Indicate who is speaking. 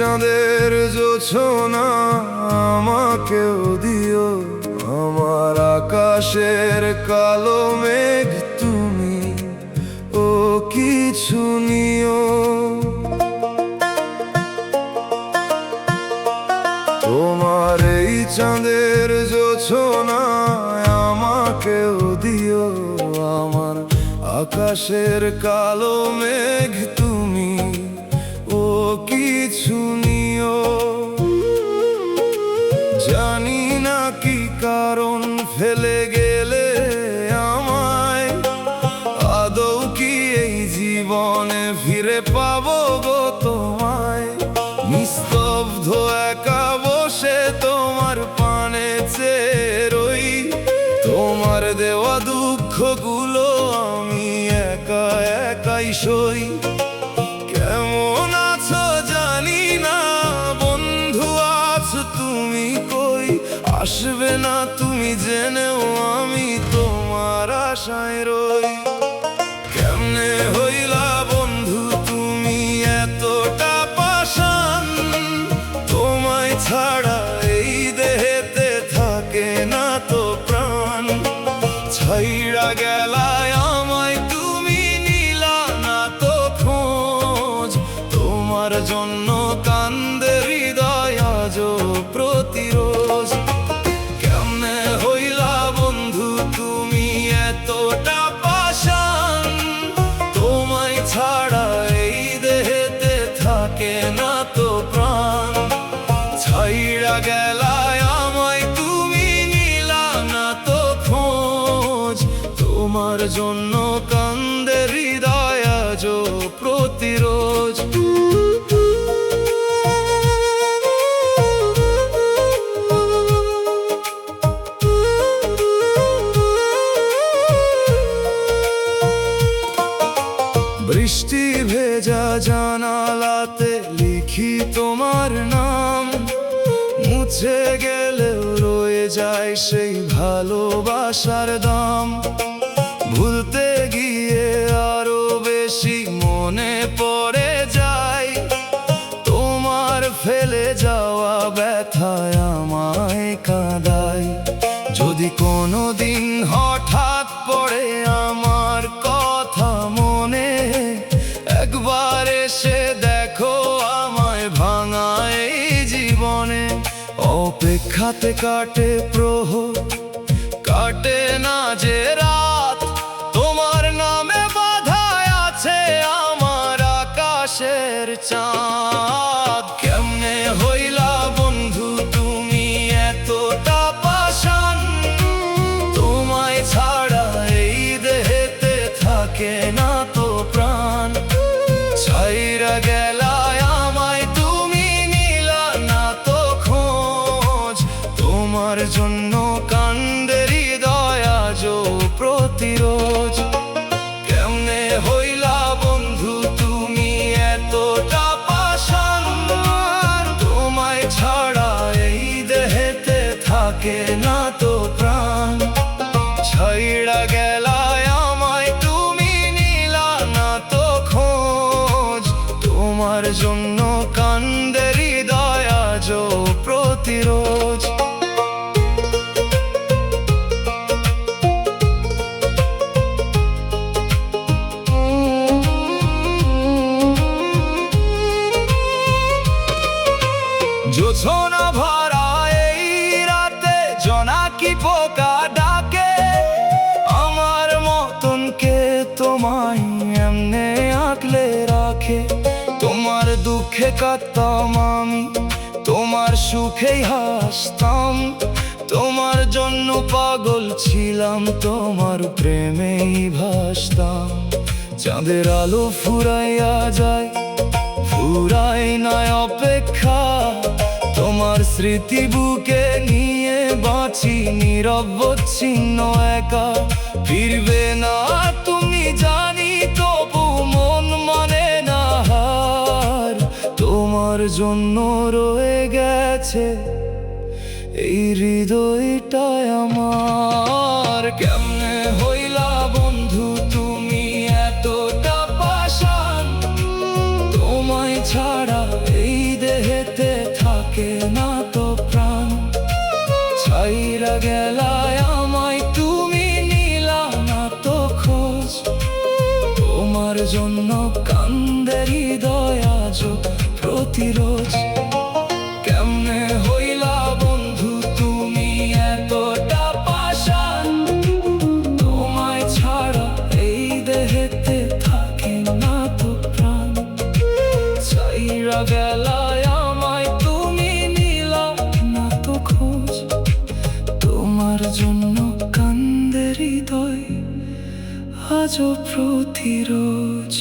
Speaker 1: চাঁদের জোছনা আমাকেও দিও, আমার আকাশের কালো মেঘ তুমি ও কিছু নিও। তোমার এই চাঁদের জোছনা আমাকেও দিও, আমার আকাশের কালো মেঘ তুমি ও কিছু নিও। জানি না কি কারণ ফেলে গেলে আমায়, আদৌ কি এই জীবনে ফিরে পাবো গো তোমায়। নিস্তব্ধ একা বসে তোমার পানে চেয়ে রই, তোমার দেওয়া দুঃখগুলো আমি একা একাই সই। কেমন আছো জানি না বন্ধু, আছো তুমি কই? আসবে না তুমি জেনেও আমি তোমার আশায় রই। কেমনে হইলা বন্ধু তুমি এতটা পাষাণ, তোমায় ছাড়া এই দেহেতে থাকে না তো প্রাণ। ছাইড়া গেলায় আমায় তুমি নিলা না তো খোঁজ, তোমার জন্য কান্দে হৃদয় আজও প্রতিরোজ। কেমনে হইলা বন্ধু তুমি এতটা পাষাণ, তোমায় ছাড়া এই দেহেতে থাকে না তো প্রাণ। ছাইড়া গেলায় আমায় তুমি নিলা না তো খোঁজ, তোমার জন্য কান্দে হৃদয় আজও প্রতিরোজ। বৃষ্টি ভেজা জানালাতে লিখি তোমার নাম, মুছে গেলেও রয়ে যায় সেই ভালোবাসার দাম। ভুলতে গিয়ে আরো বেশি মনে পড়ে যায়, তোমার ফেলে যাওয়া ব্যথায় আমায় কাঁদায়। যদি কোনোদিন হঠাৎ পড়ে আমার কথা মনে, একবার এসে দেখো আমায় ভাঙা এই জীবনে। অপেক্ষাতে কাটে প্রহর, কাটে না যে রাত, তোমার নামে বাঁধায় আছে আমার আকাশের চাঁদ। কেমনে হইলা বন্ধু তুমি এতটা পাষাণ, তোমায় ছাড়া এই দেহেতে থাকে না তো প্রাণ। ছাইরা গেলায় আমায় তুমি নিলা না তো খোঁজ, তোমার জন্য কান্দে হৃদয় আজও প্রতিরোজ। কেমনে হইলা বন্ধু তুমি এতটা পাষাণ, তোমায় ছাড়া এই দেহেতে থাকে না তো প্রাণ। ছাইড়া গেলায় আমায় তুমি নিলা না তো খোঁজ, তোমার জন্য কান্দে হৃদয় আজও প্রতিরোজ। জোছনা ভরা এই রাতে জোনাকি পোকা ডাকে, আমার মতন কে তোমায় এমনে আঁকলে রাখে। তোমার দুঃখে কাঁদতাম আমি, তোমার সুখেই হাসতাম, তোমার জন্য পাগল ছিলাম, তোমার প্রেমেই ভাসতাম। চাঁদের আলো ফুরাইয়া যায়, ফুরাই নয় অপেক্ষা, তোমার স্মৃতি বুকে নিয়ে বাঁচি নিরবচ্ছিন্ন একা। ফিরবে না তুমি জানি, তবু মন মানে না হার, তোমার জন্য রয়ে গেছে এই হৃদয়টাই আমার। কেমনে হইলা বন্ধু তুমি এতটা পাষাণ, তোমায় ছাড়া এই দেহে জন্য কান্দে হৃদয় আজও প্রতিরোজ। কেমনে হইলা বন্ধু তুমি এতটা পাষাণ, তোমায় ছাড়া এই দেহেতে থাকে না তো প্রাণ। চাইরা গেলায় আমায় তুমি নিলা না তো খোঁজ, তোমার জন্য কান্দে হৃদয় আজও প্রতিরোজ।